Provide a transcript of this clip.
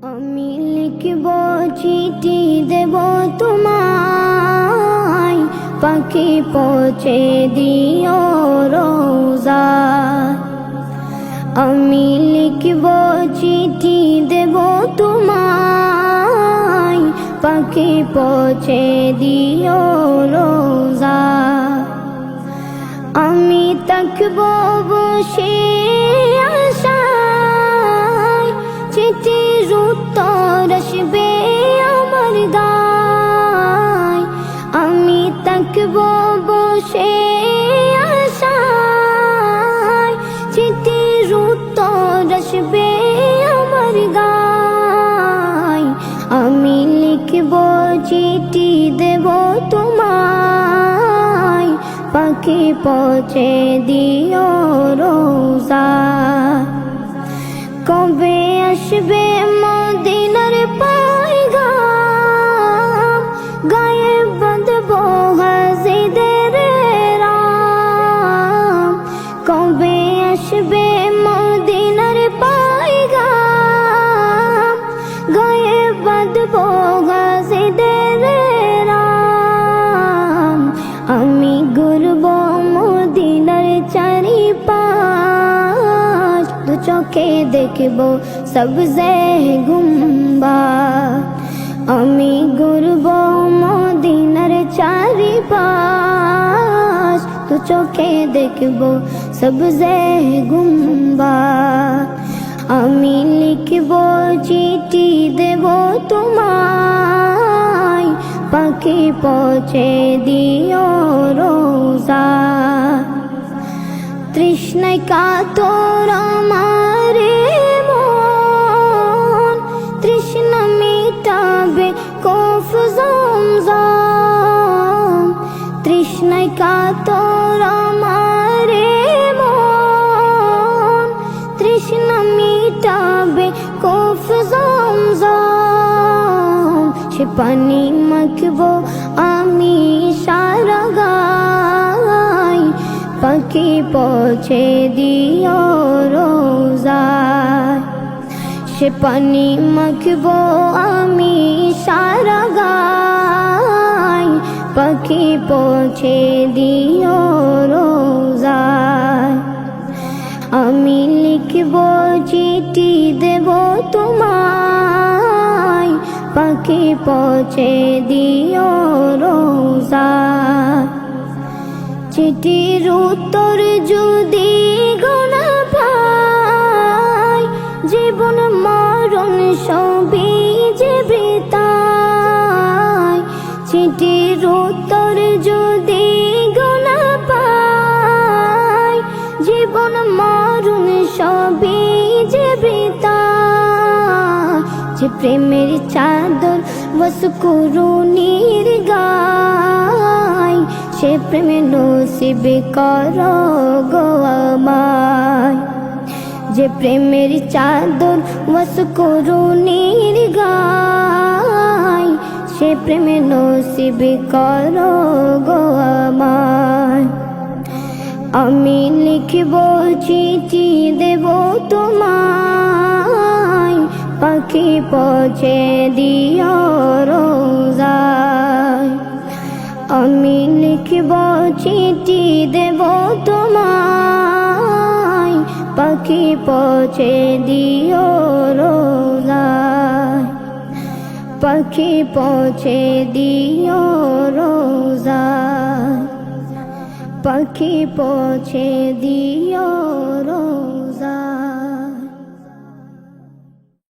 আমি লিখব চিঠি দেব তোমায়, পাখি পৌঁছে দিও রোজা। আমি লিখব চিঠি দেব তোমায়, পাখি পৌঁছে দিও রোজা। আমি থাকব বসে আশায়, চিঠির উত্তর আসবে আমার গায়। আমি থাকব বসে আশায়, চিঠির উত্তর আসবে আমার গায়। আমি লিখব চিঠি দেব তোমায়, পাখি পৌঁছে দিও রোজা। কবে আসবে মদিনার পয়গাম, গায়ে বাঁধব হাজিদের রাম। কবে আসবে মদিনার পয়গাম, গায়ে বাঁধব হাজিদের রাম। আমি ঘুরব মদিনার চারিপাশ, দু চোখে দেখব সবজে গুম্বাদ। আমি ঘুরব মদিনার চারিপাশ, দু চোখে দেখব সবজে গুম্বাদ। আমি লিখব চিঠি দেব তোমায়, পাখি পৌঁছে দিও রোজা। তৃষ্ণায় কাতর আমার মন, তৃষ্ণা মিটাবে কফ জমজম। তৃষ্ণায় কাতর আমার মন, তৃষ্ণা মিটাবে কফ জমজম। সে পানি মাখব আমি সারা গায়, পাখি পৌঁছে দিও রোজা। সে পানি মাখব আমি সারা গায়, পাখি পৌঁছে দিও রোজা। আমি লিখব চিঠি দেব তোমায়, পাখি পৌঁছে দিও রোজা। চিঠির উত্তর যদি গোনা পাই, জীবন মরণ সবই যে বৃথায়। চিঠির উত্তর যদি গোনা পাই, জীবন মরণ সবই যে বৃথায়। যে প্রেমের চাদর বসকুরুনির গায়, সে প্রেমে নসিব করো গো আমায়। যে প্রেমের চাদর বসকুরুনির গায়, সে প্রেমে নসিব করো গো আমায়। আমি লিখব চিঠি দেব তোমায়, পাখি পৌঁছে দিও রোজা। আমি লিখব চিঠি দেব তোমায়, পাখি পৌঁছে দিও রোজা। পাখি পৌঁছে দিও রোজা, পাখি পৌঁছে দিও